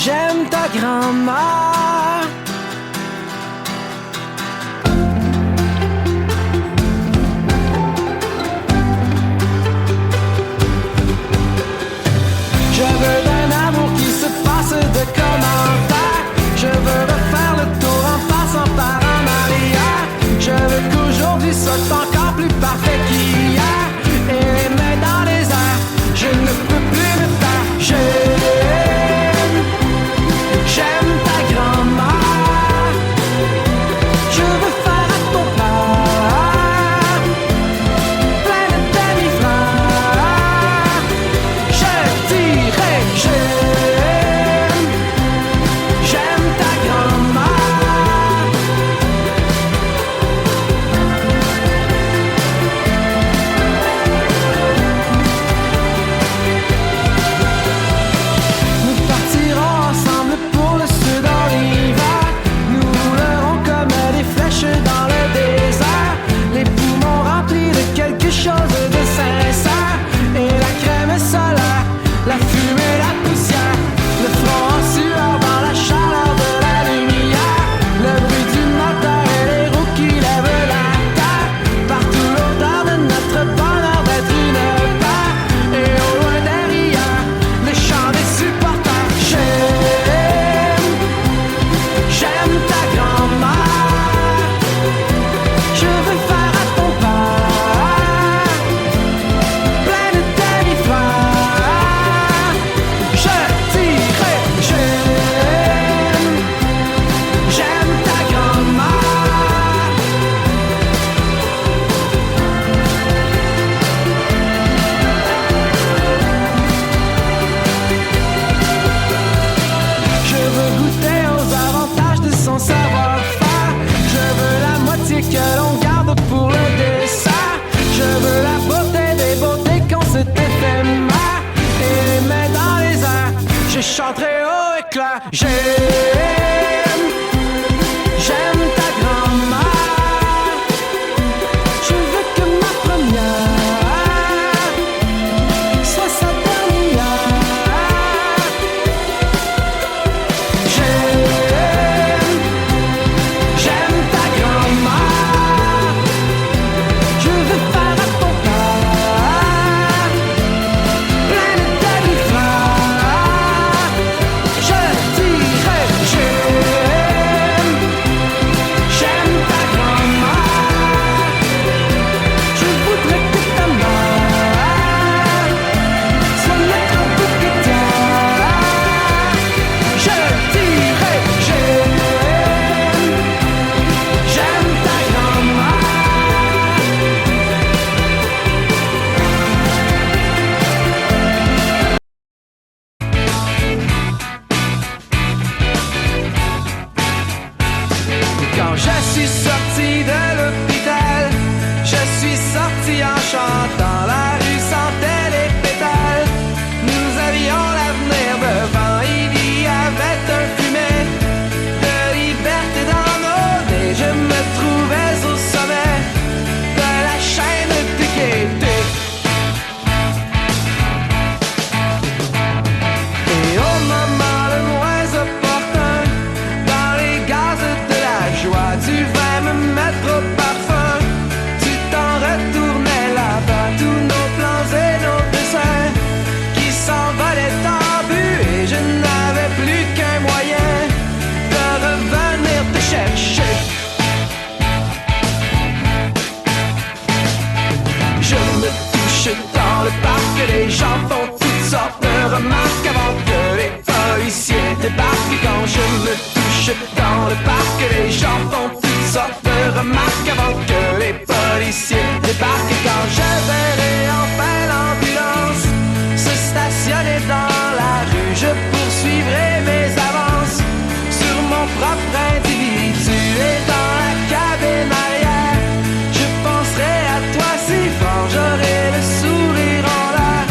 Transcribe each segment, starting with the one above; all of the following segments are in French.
j'aime ta grand-mère. Je veux d'un amour qui se passe de commentaires. Je veux refaire le tour en passant par en arrière. Je veux qu'aujourd'hui soit encore plus parfait qu'hier. Et les mains dans les airs, je ne peux plus me taire. J'aime ta grand-mère. Je veux faire à ton père plein de demi-frères. Je dirai j'aime ta grand-mère. Nous partirons ensemble pour le sud en hiver. Nous roulerons comme des flèches dans le désert. Les poumons remplis de quelque chose de sincère. Et la crème solaire, la fumée, la poussière. Le front en sueur dans la chaleur de la lumière. Le bruit du moteur et les roues qui lèvent la terre. Partout l'odeur de notre bonheur d'être une paire. Et au loin derrière, le chant des supporters. J'aime ta grand-mère. Je veux faire à ton père plein de demi-frères. Je dirai j'aime ta grand-mère. Je veux goûter aux avantages de son savoir-faire. Je veux la moitié que l'on garde pour le dessert. Je veux la beauté des beautés quand c'est éphémère. Et les mains dans les airs, je chanterai haut et clair. J'aime ta grand-mère. Je veux que ma première soit sa dernière. J'aime ta grand-mère. Je veux faire à ton père plein de demi-frères. Je dirai j'aime ta grand-mère. Je voudrais que ta mère soit notre bouquetière. Je dirai j'aime ta grand-mère. Quand je suis sorti de l'hôpital, je suis sorti en chantant. La rue sentait les pétales. Nous avions l'avenir devant. Il y avait un fumet de liberté dans nos nez. Je me trouvais au sommet de la chaîne du Québec. Et au moment le moins opportun, dans les gaz de la joie, tu vas me mettre au parfum. Tu t'en retournais là-bas, tous nos plans et nos dessins qui s'envolaient en but. Et je n'avais plus qu'un moyen de revenir te chercher. Je me touche dans le parc, les gens font toutes sortes de remarques avant que les policiers débarquent. Quand je me touche dans le parc, les gens font toutes sortes de remarques avant que les policiers débarquent. Quand je verrai enfin l'ambulance se stationner dans la rue, je poursuivrai mes avances sur mon propre individu. Et dans la cabine arrière, je penserai à toi si fort, j'aurai le sourire en l'air.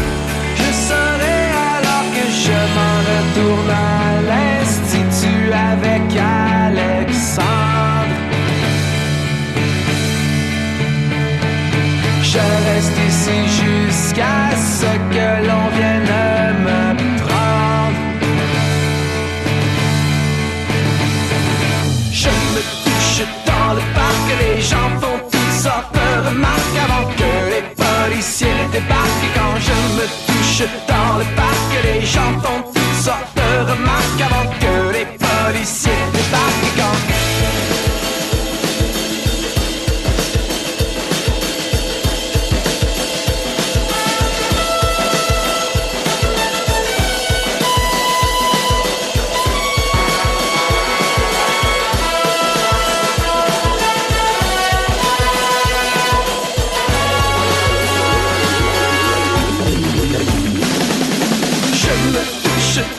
Je saurai alors que je m'en retourne à l'Institut avec Alexandre. Je reste ici jusqu'à ce que l'on vienne me prendre. touche dans le parc, les gens font toutes sortes de remarques avant que les policiers débarquent. Quand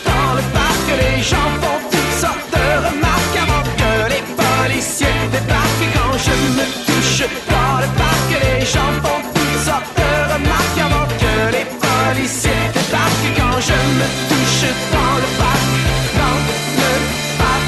dans le parc, les gens font toutes sortes de remarques avant que les policiers débarquent. Quand je me touche dans le parc, les gens font toutes sortes de remarques avant que les policiers débarquent. Quand je me touche dans le parc, dans le parc.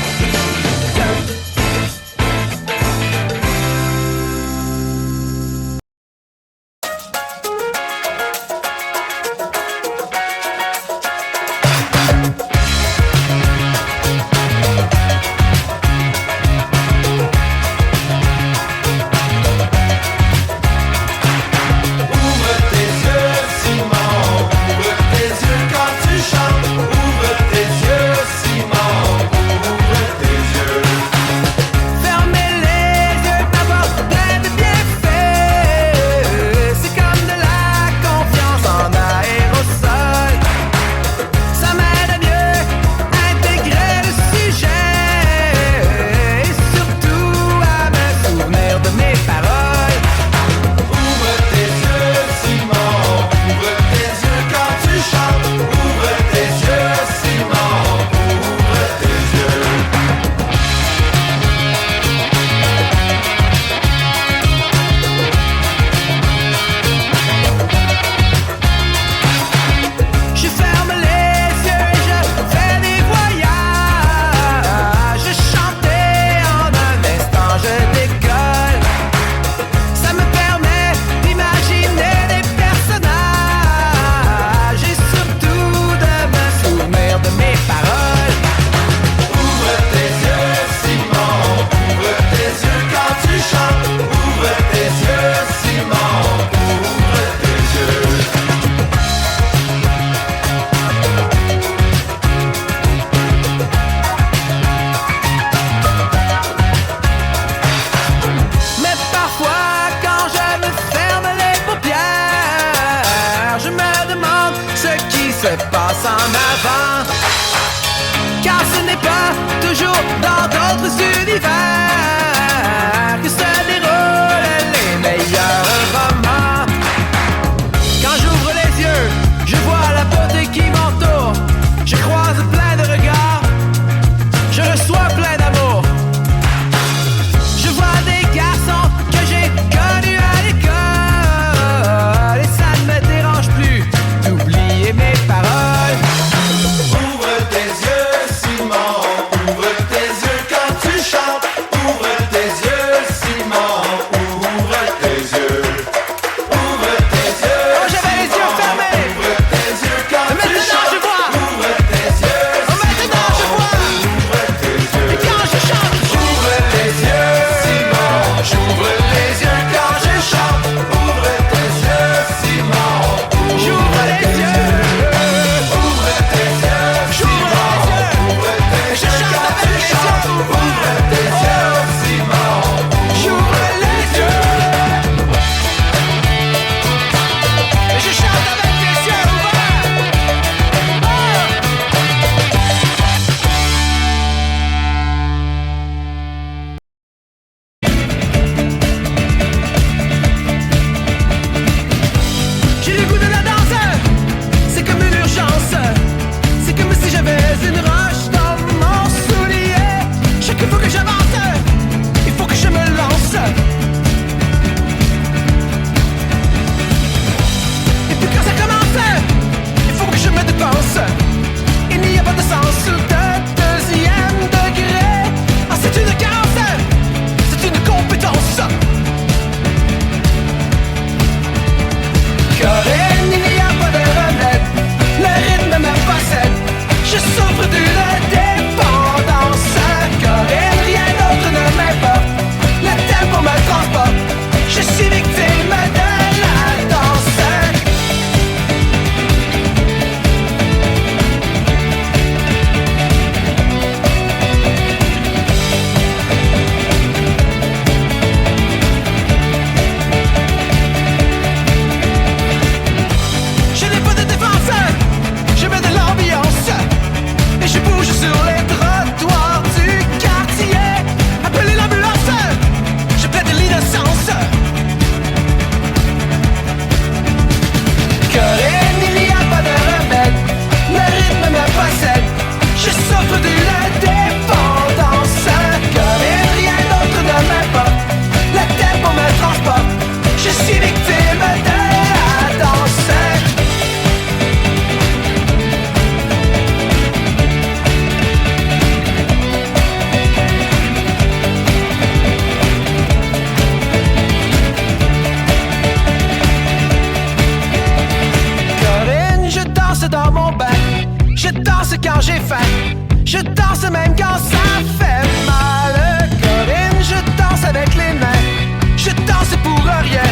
Se passe en avant, car ce n'est pas toujours dans d'autres univers que se déroulent les meilleurs romans. Quand j'ouvre les yeux, je vois la beauté qui m'entoure. Je croise plein de regards, je reçois plein d'amour. Je vois des garçons que j'ai connus à l'école, et ça ne me dérange plus d'oublier mes paroles. Ouvre tes yeux, Simon, ouvre tes yeux quand tu chantes. Ouvre tes yeux, Simon, ouvre tes yeux. danse dans mon bain. Je danse quand j'ai faim. Je danse même quand ça fait mal. Corinne, je danse avec les mains. Je danse pour rien.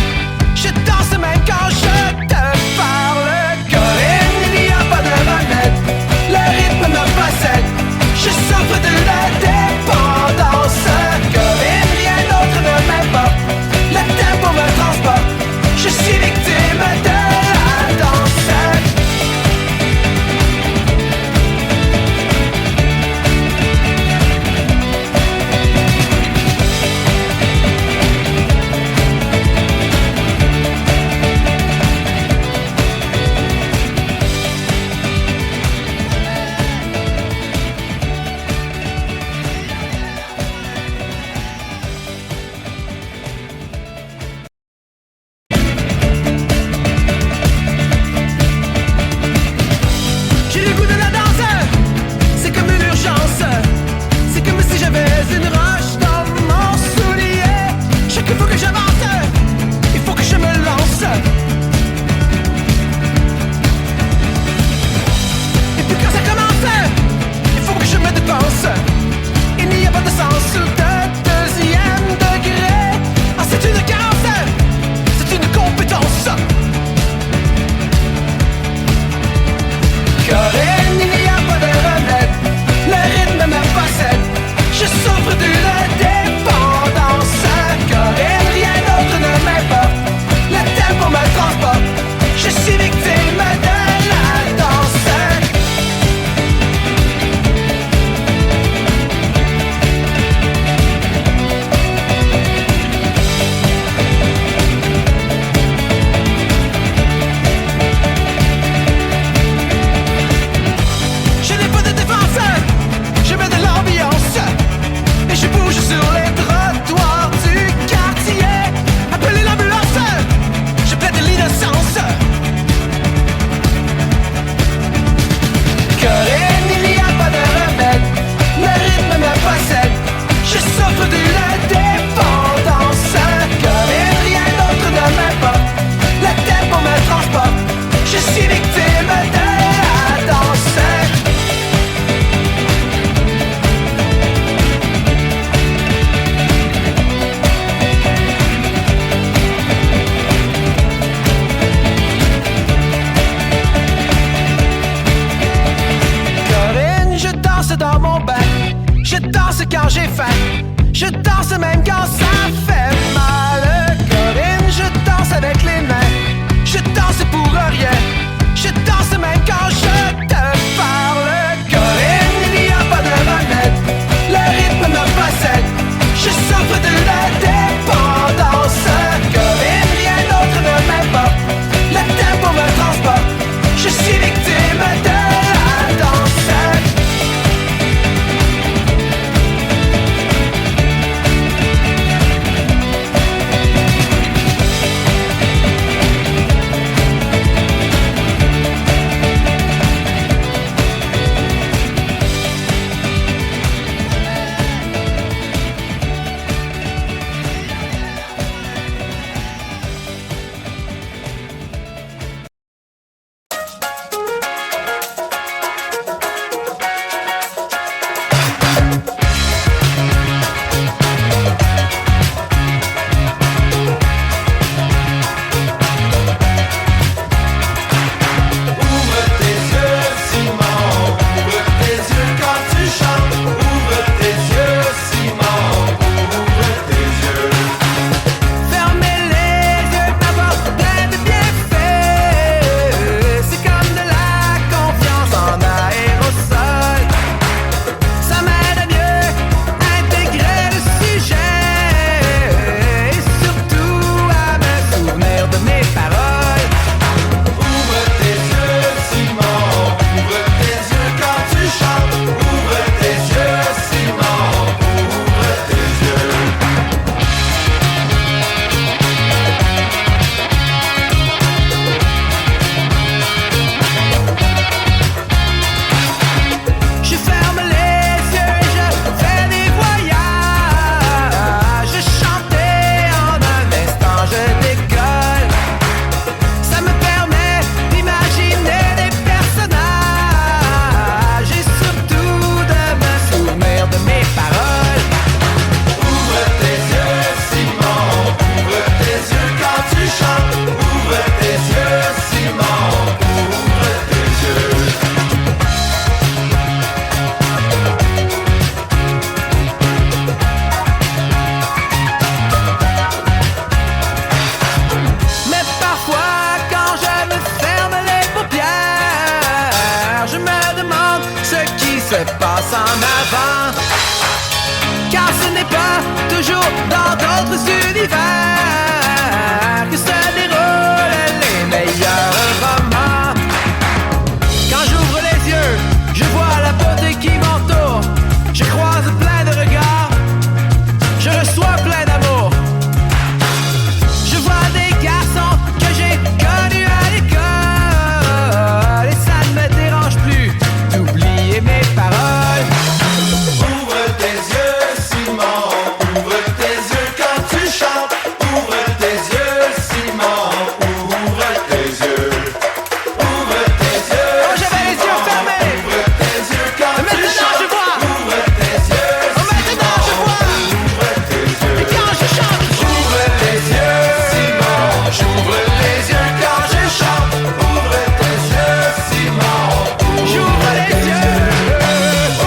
Je danse même quand je te parle. Corinne, il n'y a pas de remède. Le rythme me possède. Je souffre de la dépendance. Corinne, rien d'autre ne m'importe. Le tempo me transporte. Je suis victime de la danse. se passe en avant. Car ce n'est pas toujours dans d'autres univers que se déroulent les meilleurs romans. Quand j'ouvre les yeux, je vois la beauté qui m'entoure. Je croise plein de regards, je reçois plein d'amour. Je vois des garçons que j'ai connus à l'école, et ça ne me dérange plus d'oublier mes paroles. Ouvre tes yeux, Simon, ouvre tes yeux quand tu chantes. Ouvre tes yeux, Simon, ouvre tes yeux. Ouvre tes yeux, Oh, j'avais les yeux fermés. ouvre tes yeux quand tu Maintenant, chantes. je vois. Ouvre tes yeux, Oh, maintenant, je vois. ouvre tes yeux. Et quand je chante, J'ouvre les yeux, Simon, j'ouvre les yeux quand je chante. Ouvre tes yeux, Simon, j'ouvre les yeux.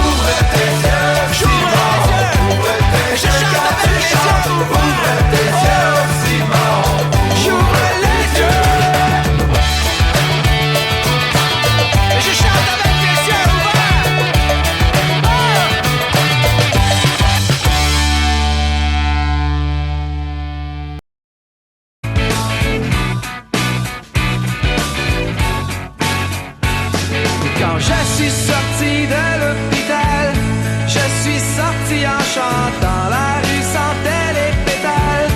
ouvre tes yeux, Simon, ouvre tes Je yeux chante quand avec tu les yeux chantes. ouverts. Ouvre tes yeux, Simon, J'ouvre les yeux. Et je chante avec les yeux ouverts. Quand je suis sorti de l'hôpital, je suis sorti en chantant. La rue sentait les pétales.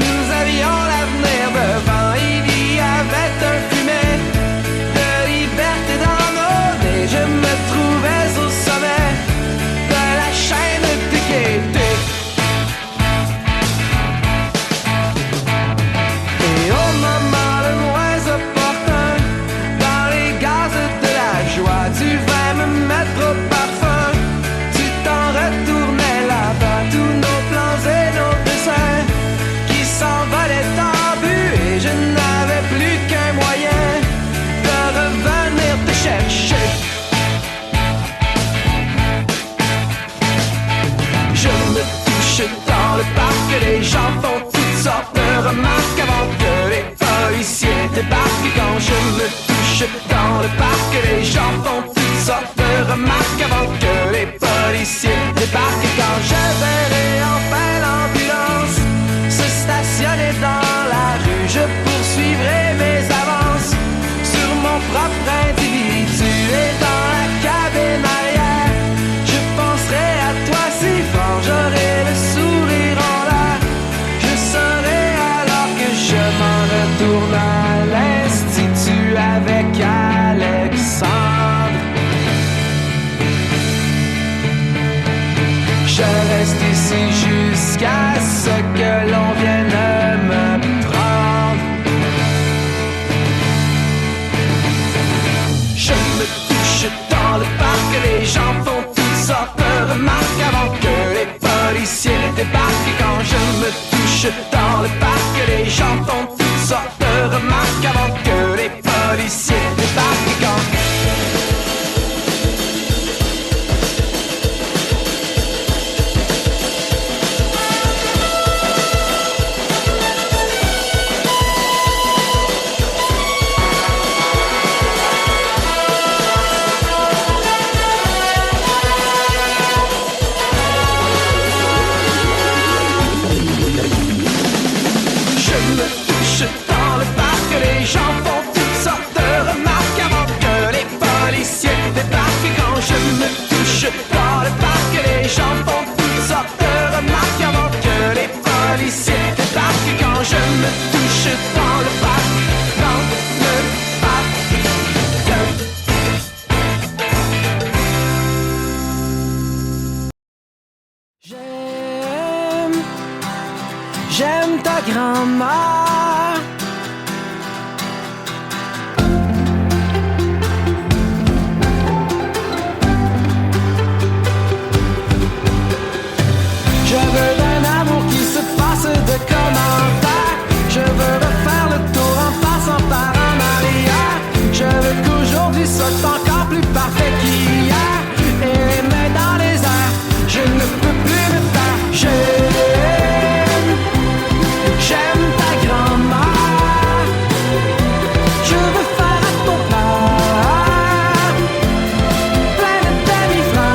Nous avions l'avenir devant. Il y avait un fumet de liberté dans nos nez. Je me trouvais au sommet de la chaîne de gaieté. Et au moment le moins opportun, dans les gaz de la joie, tu vas me mettre au parfum. Tu t'en retournais là-bas, tous nos plans et nos dessins qui s'envolaient en but, et je n'avais plus qu'un moyen de revenir te chercher. Je me touche dans le parc, les gens font toutes sortes de remarques avant que les policiers débarquent. Et quand je me touche dans le parc, les gens font toutes sortes de remarques avant que les policiers débarquent. Et quand je verrai enfin l'ambulance se stationner dans la rue, je poursuivrai mes avances sur mon propre individu. Et dans la cabine arrière, je penserai à toi si fort, j'aurai le sourire en l'air. Je saurai alors que je m'en retourne à l'institut avec Alexandre. Je reste ici jusqu'à ce que l'on vienne me prendre. Je me touche dans le parc, les gens font toutes sortes de remarques avant que les policiers débarquent. Et quand je me touche dans le parc, les gens font toutes sortes de remarques avant que les policiers débarquent. Et quand je me touche dans le parc, les gens font toutes sortes de remarques avant que les policiers débarquent. Et quand je me touche dans le parc, les gens font toutes sortes de remarques avant que les policiers débarquent. Et quand je me touche dans le parc, dans le parc. J'aime ta grand-mère. Je veux d'un amour qui se passe de commentaires. Je veux refaire le tour en passant par en arrière. Je veux qu'aujourd'hui soit encore plus parfait qu'hier. Et les mains dans les airs, je ne peux plus me taire. J'aime ta grand-mère. Je veux faire à ton père plein de demi-frères.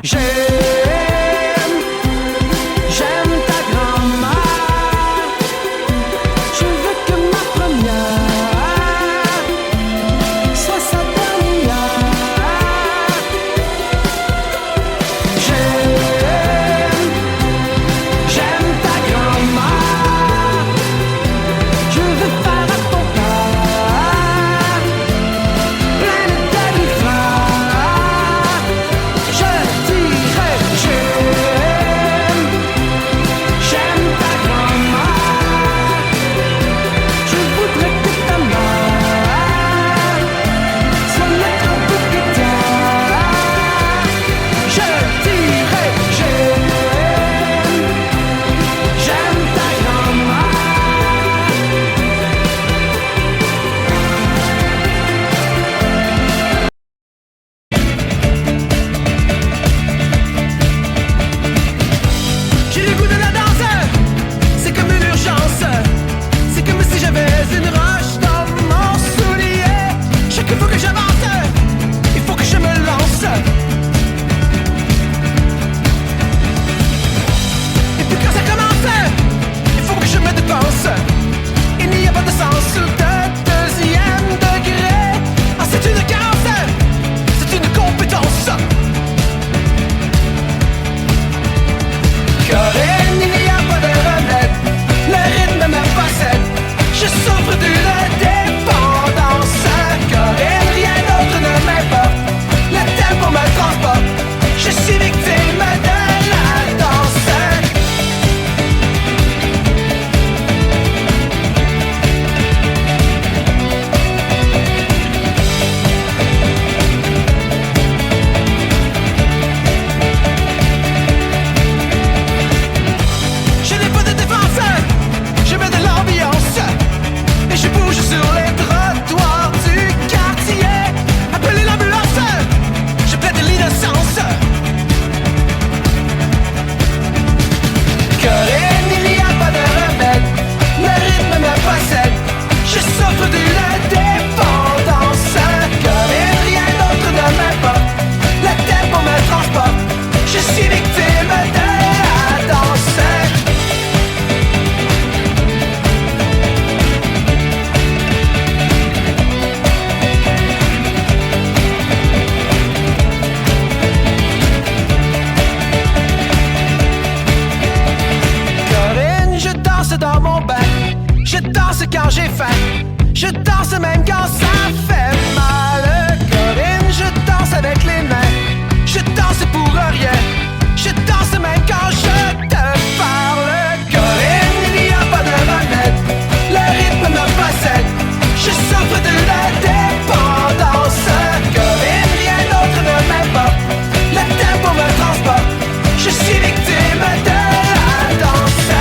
J'aime ta grand-mère. Je veux que ma première soit sa dernière. J'aime ta grand-mère. Je veux faire à ton père plein de demi-frères. Je dirais j'aime ta grand-mère. Je voudrais que ta mère soit notre propriétaire. Je dirais j'aime ta grand-mère. J'ai le goût de la danse, c'est comme une urgence. C'est comme si j'avais une roche dans mon soulier. Chaque fois que j'avance, il faut que je me lance. Et puis quand ça commence, il faut que je me dépense. Il n'y a pas de sens de deuxième degré. Ah, c'est une carence, c'est une compétence. Corinne, il n'y a pas de remède. Le rythme me possède. Je souffre d'une dépendance. Corinne, rien d'autre ne m'importe. Le tempo me transporte. Je suis victime de la danse. Je n'ai pas de défense, je mets de l'ambiance. Et je bouge sur les trottoirs du quartier. Appelez l'ambulance, je plaide de l'innocence. Corinne, il n'y a pas de remède. Le rythme me possède. Je souffre d'une dépendance. Corinne, rien d'autre ne m'importe. Le tempo me transporte. Je suis victime de la danse. Corinne, je danse dans mon bain. Je danse quand j'ai faim. Je danse même quand ça fait mal. Corinne, je danse avec les mains. Je danse pour rien. Je danse même quand je te parle. Corinne, il n'y a pas de remède. Le rythme me possède. Je souffre de la dépendance. Corinne, rien d'autre ne m'importe. Le tempo me transporte. Je suis victime de la danse.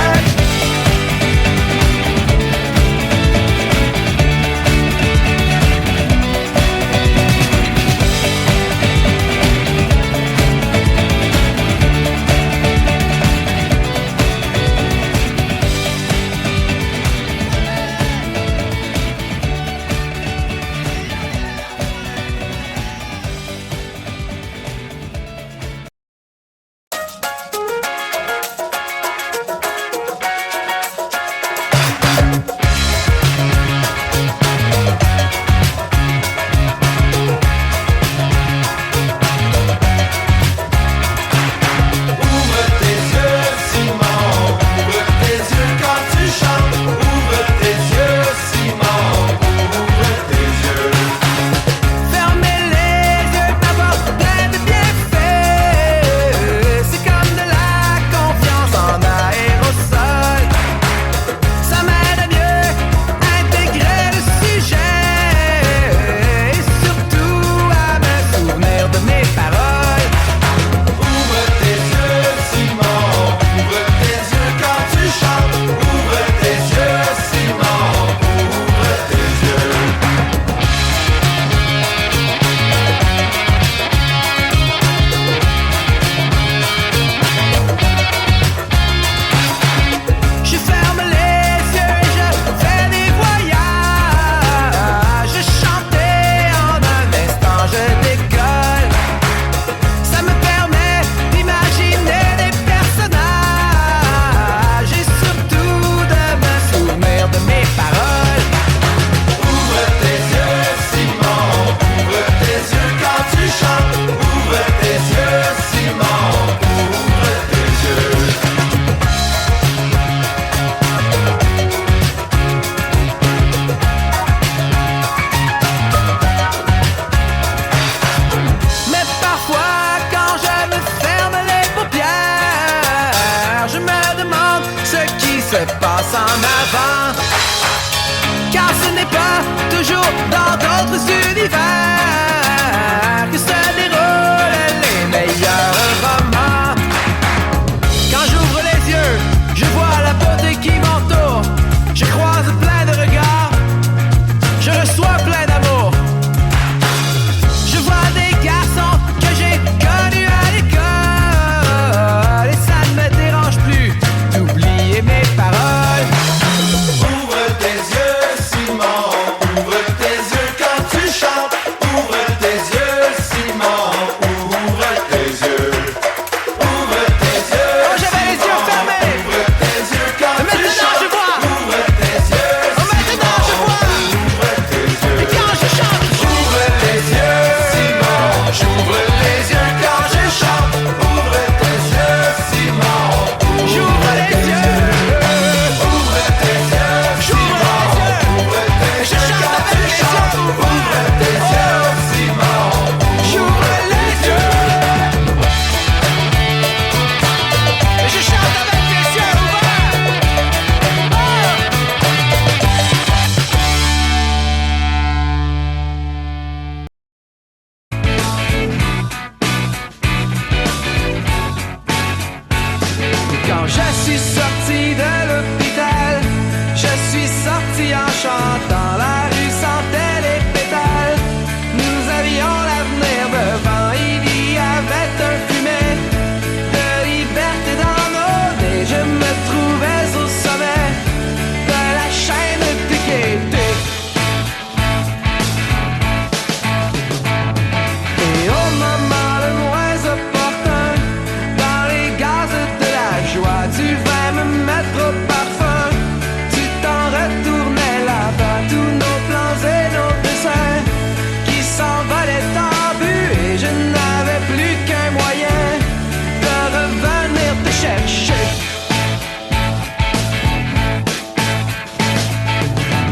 dans d'autres univers que se déroulent les meilleurs romans. Quand j'ouvre les yeux, je vois la beauté qui m'entoure. Je croise plein de regards, je reçois plein d'amour. Je vois des garçons que j'ai connus à l'école, et ça ne me dérange plus d'oublier mes paroles. Ouvre tes yeux, Simon, ouvre tes yeux quand tu chantes. Ouvre tes yeux, Simon, ouvre tes yeux. Ouvre tes yeux, Oh, j'avais les yeux fermés. ouvre tes yeux quand tu Maintenant, chantes. je vois. Ouvre tes yeux, Oh, maintenant, je vois. ouvre tes yeux. Et quand je chante, J'ouvre les yeux, Simon, j'ouvre les yeux quand je chante. Ouvre tes yeux, Simon, j'ouvre les yeux. ouvre tes yeux, Simon, ouvre tes Je yeux chante quand avec tu les yeux chantes. ouverts. Ouvre tes yeux, Simon, J'ouvre les yeux. Et je chante avec les yeux ouverts. Quand je suis sorti de l'hôpital, je suis sorti en chantant. La rue sentait les pétales. Nous avions l'avenir devant. Il y avait un fumet de liberté dans nos nez. Je me trouvais au sommet de la chaîne du Québec. Et au moment le moins opportun, dans les gaz de la joie, tu vas me mettre au parfum. Tu t'en retournais là-bas, tous nos plans et nos dessins qui s'envolaient en but, et je n'avais plus qu'un moyen de revenir te chercher.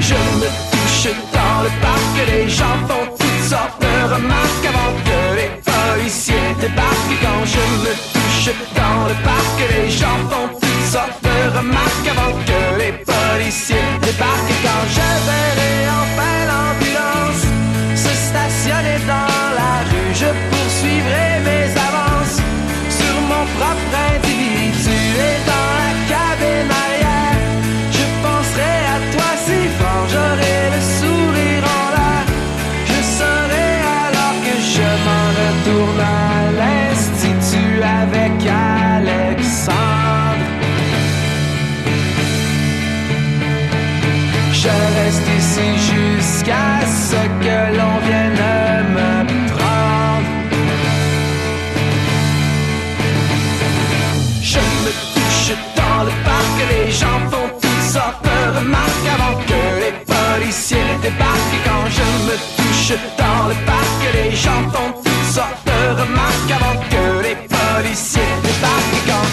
Je me touche dans le parc, les gens font toutes sortes de remarques avant que les policiers débarquent. Quand je me touche dans le parc, les gens font toutes sortes de remarques avant que les policiers débarquent. Quand je verrai enfin l'ambulance se stationner dans la rue, je poursuivrai mes avances sur mon propre individu, et dans la cabine arrière, je penserai à toi si fort, j'aurai le sourire en l'air. Je saurai alors que je m'en retourne à l'Institut avec Alexandre. Je reste ici jusqu'à ce que l'on vienne me prendre. Je me touche dans le parc, les gens font toutes sortes de remarques avant que les policiers débarquent. Quand je me touche dans le parc, les gens font toutes sortes de remarques avant que les policiers débarquent. Quand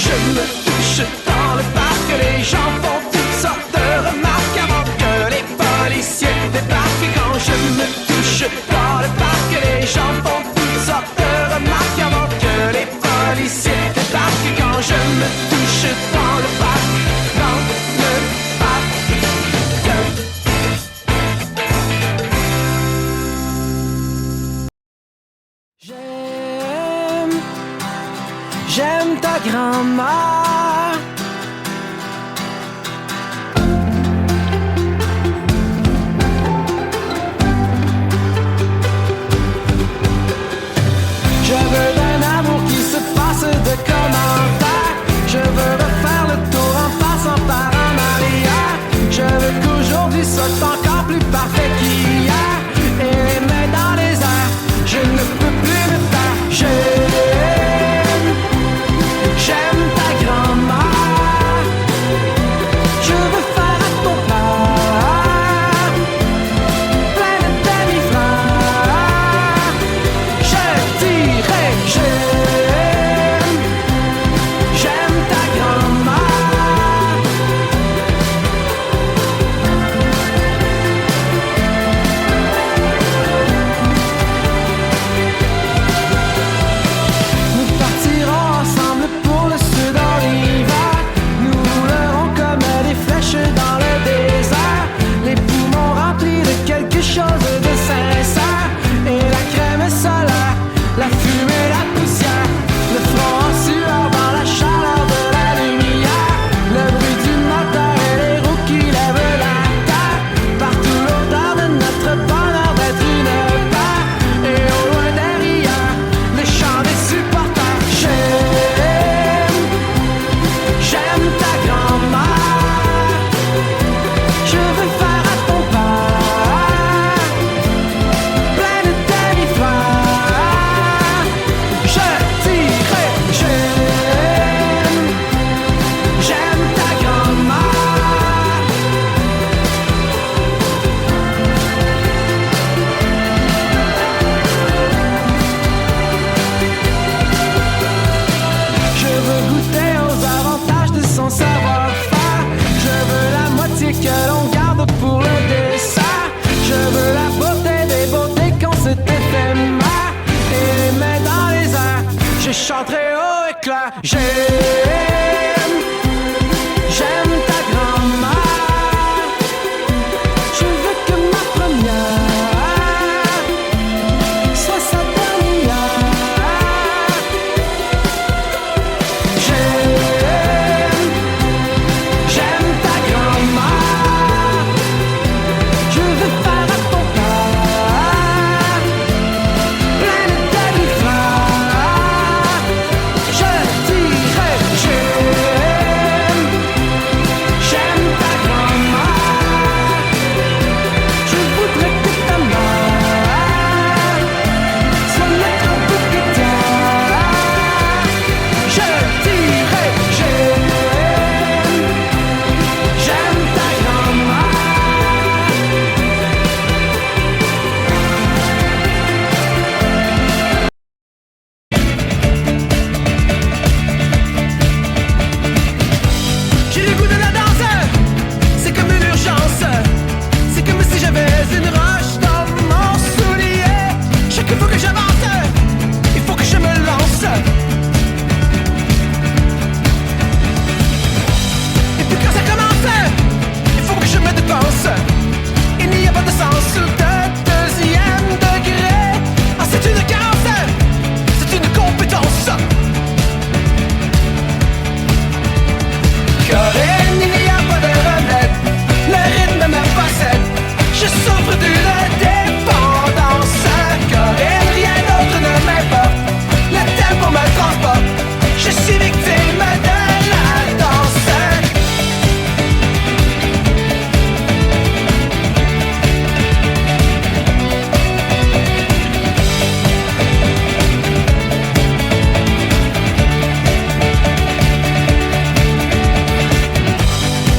je me touche dans le parc, les gens font toutes sortes de remarques avant que les policiers débarquent. Quand je me touche dans le parc, les gens font toutes sortes de remarques avant que les policiers débarquent. Quand je me touche dans le parc, dans le parc. J'aime ta grand-mère. Je veux d'un amour qui se passe de commentaires. Je veux refaire le tour en passant par en arrière. Je veux qu'aujourd'hui soit encore plus parfait qu'hier. Et les mains dans les airs, je ne peux plus me faire. J'aime ta grand-mère. je chanterai haut et clair. J'aime ta grand-mère. Je veux que ma première soit sa dernière. J'aime ta grand-mère. Je veux faire à ton père plein de demi-frères. Je dirais j'aime ta grand-mère. Je voudrais que ta mère soit notre propriétaire. Je dirais j'aime ta grand-mère. J'ai le goût de la danse, c'est comme une urgence. C'est comme si j'avais une roche dans mon soulier. Chaque fois que j'avance, il faut que je me lance. Et puis quand ça commence, il faut que je me dépense. Il n'y a pas de sens de deuxième degré. Ah, c'est une carence, c'est une compétence. Corinne, il n'y a pas de remède. Le rythme me possède. Je souffre d'une dépendance. Corinne, rien d'autre ne m'importe. Le tempo me transporte. Je suis victime de la danse.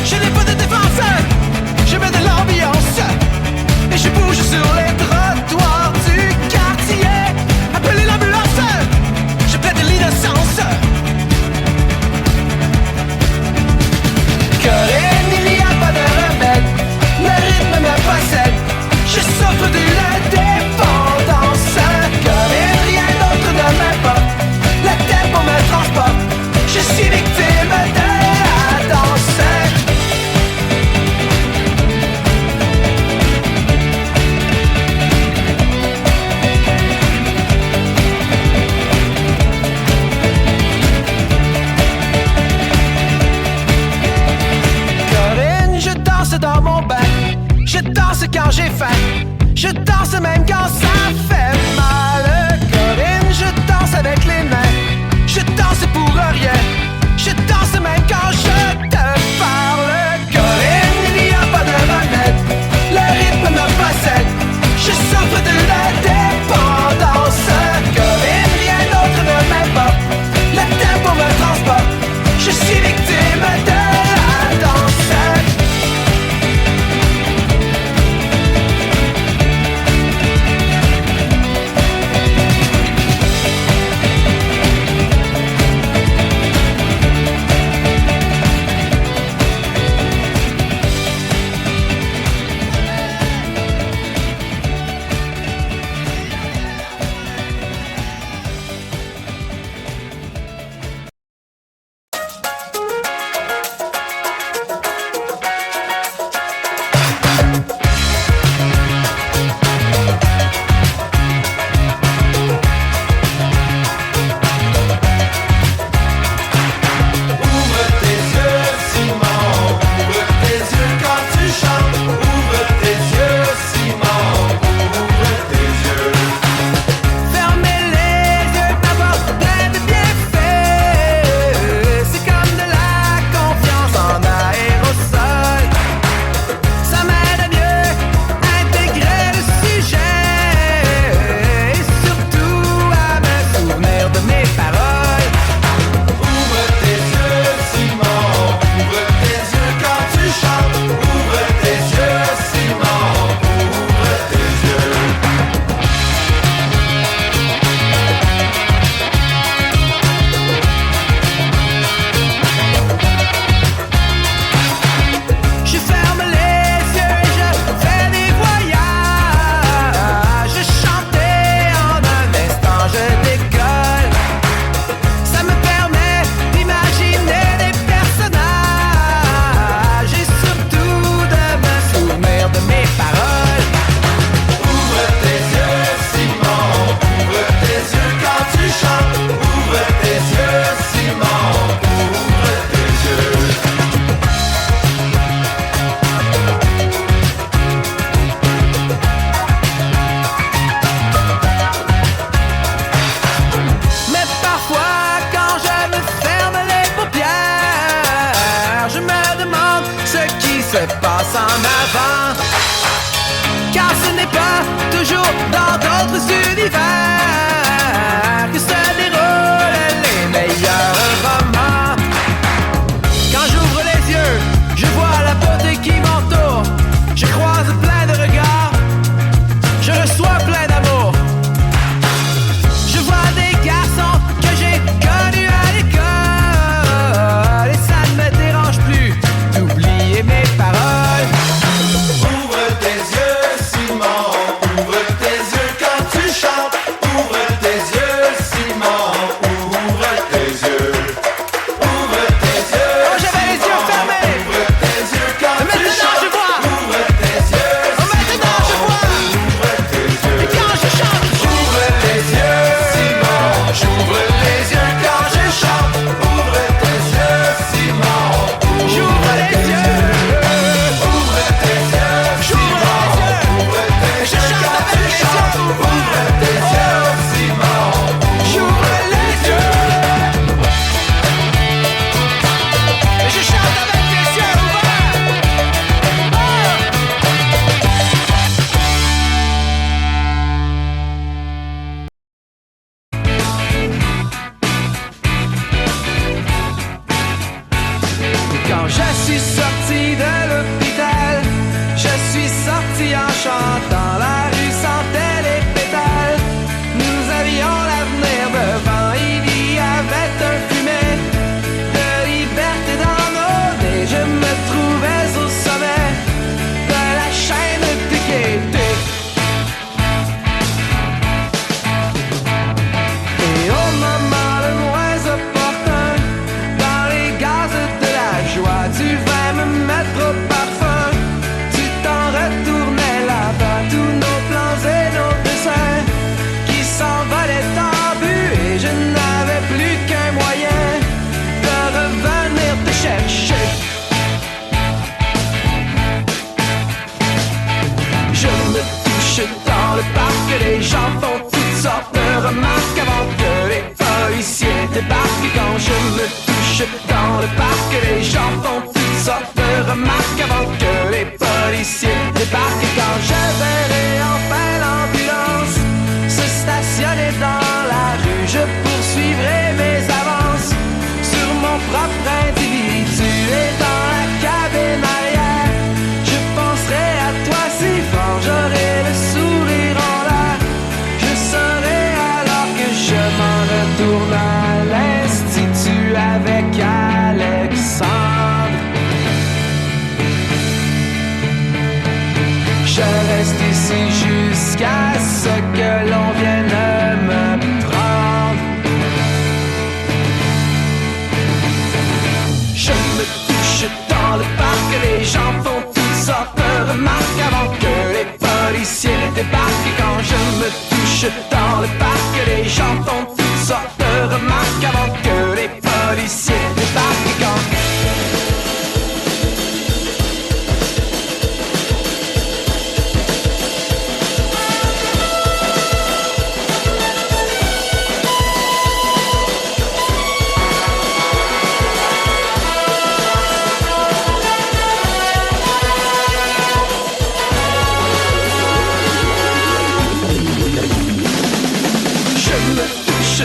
Je n'ai pas de défense, je mets de l'ambiance. Et je bouge sur les trottoirs du quartier. Appelez l'ambulance, je plaide de l'innocence. Corinne, il n'y a pas de remède. Le rythme me possède. Je souffre d'une dépendance. Corinne, rien d'autre ne m'importe. Le tempo me transporte. Je suis victime de la danse. Corinne, je danse dans mon bain. Je danse quand j'ai faim. Je danse même quand ça fait mal. Corinne, je danse avec les mains. Je danse pour rien. Je danse même quand je te parle. Corinne, il n'y a pas de remède. Le rythme me possède. Je souffre de la dépendance. Corinne, rien d'autre ne m'importe. Le tempo me transporte. Je suis victime de la danse. fais pas en avant. Car ce n'est pas toujours dans d'autres univers que se déroulent les meilleurs romans. Quand j'ouvre les yeux, je vois la beauté qui m'entoure. Je croise plein de regards, je reçois plein d'amour. Je vois des garçons que j'ai connus à l'école, et ça ne me dérange plus d'oublier mes paroles. Ouvre tes yeux, Simon, ouvre tes yeux quand tu chantes. Ouvre tes yeux, Simon, ouvre tes yeux. Ouvre tes yeux, Oh, j'avais les yeux fermés. ouvre tes yeux quand tu Maintenant, chantes. je vois. Ouvre tes yeux, Oh, maintenant, je vois. ouvre tes yeux. Et quand je chante, J'ouvre les yeux, Simon, j'ouvre les yeux quand je chante. Ouvre tes yeux, Simon, j'ouvre les yeux. ouvre tes yeux, Simon, ouvre tes Je yeux chante quand avec tu les yeux chantes. ouverts. Ouvre tes yeux, Simon, J'ouvre les yeux. Et je chante avec les yeux ouverts. Quand je suis sorti de l'hôpital, je suis sorti en chantant. La rue sentait les pétales. Nous avions l'avenir devant. Il y avait un fumet de liberté dans nos nez. Je me trouvais au sommet de la chaîne de gaieté. Et au moment le moins opportun, dans les gaz de la joie, tu vas me mettre au parfum. Tu t'en retournais là-bas, tous nos plans et nos dessins qui s'envolaient en but, et je n'avais plus qu'un moyen de revenir te chercher. Je me touche dans le parc, les gens font toutes sortes de remarques avant que les policiers débarquent. Et quand je me touche dans le parc, les gens font toutes sortes de remarques avant que les policiers débarquent. Et quand je verrai enfin l'ambulance se stationner dans la rue, je poursuivrai mes avances sur mon propre individu. Et dans la cabine arrière, je penserai à toi si fort, j'aurai le sourire en l'air. Je saurai alors que je m'en retourne à l'Institut avec Alexandre. Je reste ici jusqu'à ce que l'on vienne me prendre. Je me touche dans le parc, les gens font toutes sortes de remarques avant que les policiers débarquent. Et quand je me touche dans le parc, les gens font toutes sortes de remarques avant que les policiers débarquent. Et quand je me touche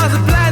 was a black